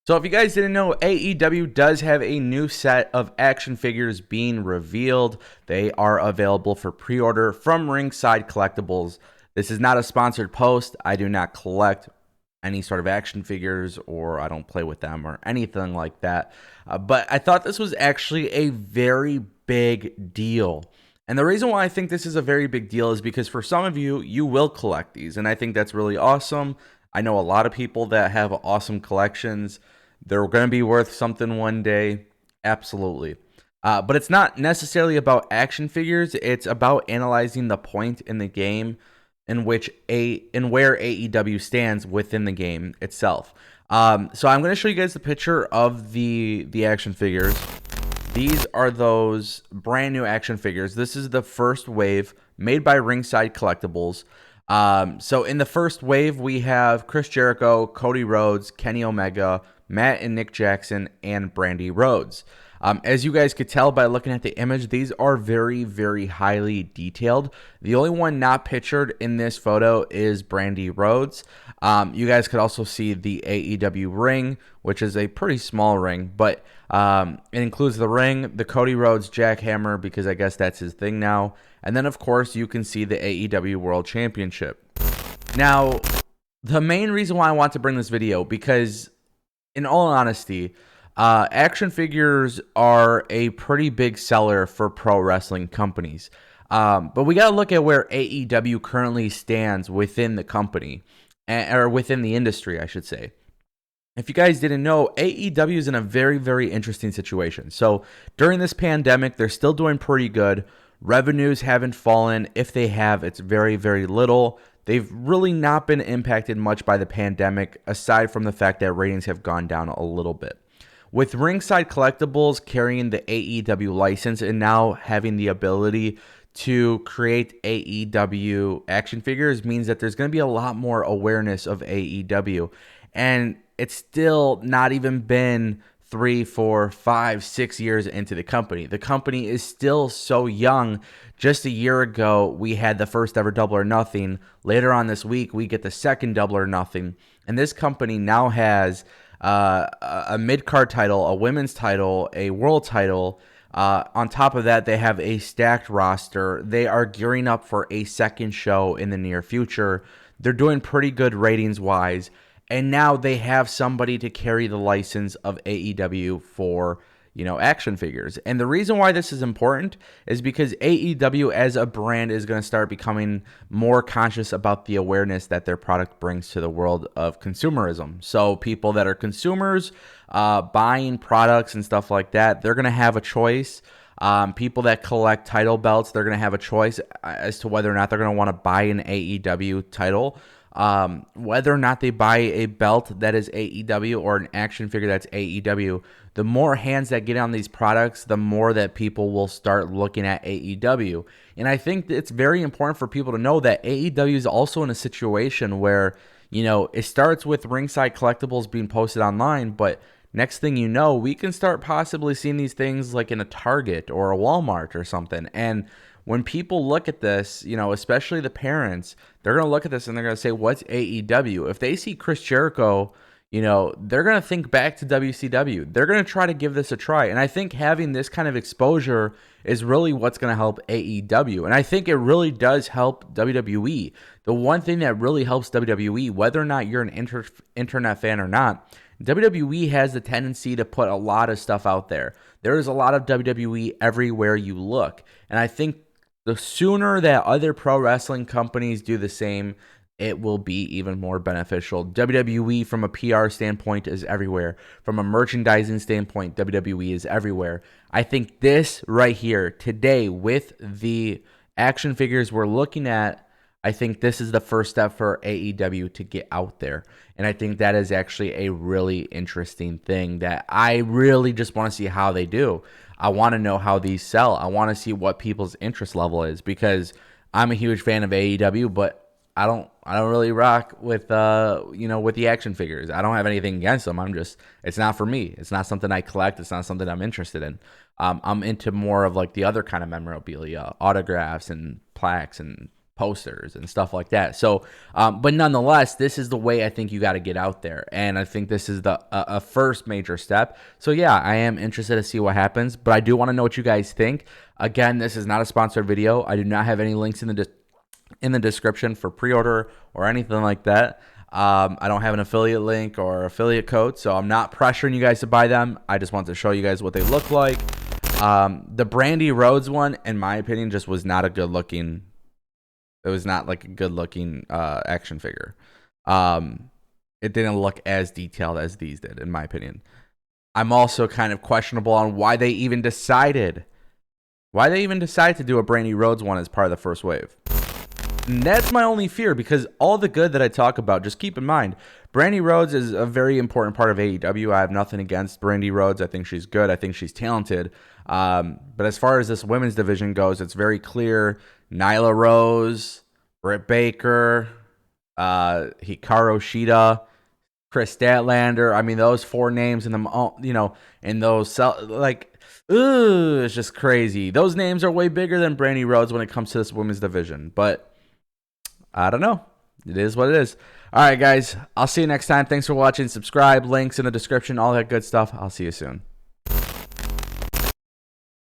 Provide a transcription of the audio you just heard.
So if you guys didn't know, AEW does have a new set of action figures being revealed. They are available for pre-order from Ringside Collectibles. This is not a sponsored post. I do not collect any sort of action figures, or I don't play with them or anything like that. But I thought this was actually a very big deal. And the reason why I think this is a very big deal is because for some of you, you will collect these. And I think that's really awesome. I know a lot of people that have awesome collections. They're going to be worth something one day. Absolutely. But it's not necessarily about action figures. It's about analyzing the point in the game in where AEW stands within the game itself. So I'm going to show you guys the picture of the action figures. These are those brand new action figures. This is the first wave made by Ringside Collectibles. So in the first wave, we have Chris Jericho, Cody Rhodes, Kenny Omega, Matt and Nick Jackson, and Brandy Rhodes. As you guys could tell by looking at the image, these are very, very highly detailed. The only one not pictured in this photo is Brandy Rhodes. You guys could also see the AEW ring, which is a pretty small ring, but it includes the ring, the Cody Rhodes jackhammer, because I guess that's his thing now. And then, of course, you can see the AEW World Championship. Now, the main reason why I want to bring this video, because in all honesty, action figures are a pretty big seller for pro wrestling companies. But we got to look at where AEW currently stands within the company, or within the industry, I should say. If you guys didn't know, AEW is in a very, very interesting situation. So during this pandemic, they're still doing pretty good. Revenues haven't fallen. If they have, it's very, very little. They've really not been impacted much by the pandemic, aside from the fact that ratings have gone down a little bit. With Ringside Collectibles carrying the AEW license and now having the ability to create AEW action figures means that there's going to be a lot more awareness of AEW. And it's still not even been 3, 4, 5, 6 years into the company. The company is still so young. Just a year ago, we had the first ever Double or Nothing. Later on this week, we get the second Double or Nothing. And this company now has a mid-card title, a women's title, a world title. On top of that, they have a stacked roster. They are gearing up for a second show in the near future. They're doing pretty good ratings-wise. And now they have somebody to carry the license of AEW for, action figures. And the reason why this is important is because AEW as a brand is going to start becoming more conscious about the awareness that their product brings to the world of consumerism. So people that are consumers, buying products and stuff like that, they're going to have a choice. People that collect title belts, they're going to have a choice as to whether or not they're going to want to buy an AEW title. Whether or not they buy a belt that is AEW or an action figure that's AEW, the more hands that get on these products, the more that people will start looking at AEW. And I think it's very important for people to know that AEW is also in a situation where, it starts with Ringside Collectibles being posted online, but next thing you know, we can start possibly seeing these things like in a Target or a Walmart or something. And when people look at this, especially the parents, they're going to look at this and they're going to say, what's AEW? If they see Chris Jericho, they're going to think back to WCW. They're going to try to give this a try. And I think having this kind of exposure is really what's going to help AEW. And I think it really does help WWE. The one thing that really helps WWE, whether or not you're an internet fan or not, WWE has the tendency to put a lot of stuff out there. There is a lot of WWE everywhere you look. And I think the sooner that other pro wrestling companies do the same, it will be even more beneficial. WWE, from a PR standpoint, is everywhere. From a merchandising standpoint, WWE is everywhere. I think this right here, today, with the action figures we're looking at, I think this is the first step for AEW to get out there. And I think that is actually a really interesting thing that I really just want to see how they do. I want to know how these sell. I want to see what people's interest level is, because I'm a huge fan of AEW, but I don't really rock with with the action figures. I don't have anything against them. It's not for me. It's not something I collect. It's not something I'm interested in. I'm into more of like the other kind of memorabilia, autographs and plaques and posters and stuff like that. So, but nonetheless, this is the way I think you got to get out there, and I think this is the a first major step. So yeah, I am interested to see what happens, but I do want to know what you guys think. Again, this is not a sponsored video. I do not have any links in the description for pre-order or anything like that. I don't have an affiliate link or affiliate code, so I'm not pressuring you guys to buy them. I just want to show you guys what they look like. The Brandy Rhodes one, in my opinion, just was not a good looking. It was not like a good looking action figure. It didn't look as detailed as these did, in my opinion. I'm also kind of questionable on why they even decided to do a Brandy Rhodes one as part of the first wave. And that's my only fear, because all the good that I talk about, just keep in mind, Brandy Rhodes is a very important part of AEW. I have nothing against Brandy Rhodes. I think she's good. I think she's talented. But as far as this women's division goes, it's very clear. Nyla Rose, Britt Baker, Hikaru Shida, Chris Statlander. I mean, those four names in them, in those, it's just crazy. Those names are way bigger than Brandy Rhodes when it comes to this women's division. But I don't know. It is what it is. All right, guys. I'll see you next time. Thanks for watching. Subscribe. Links in the description. All that good stuff. I'll see you soon.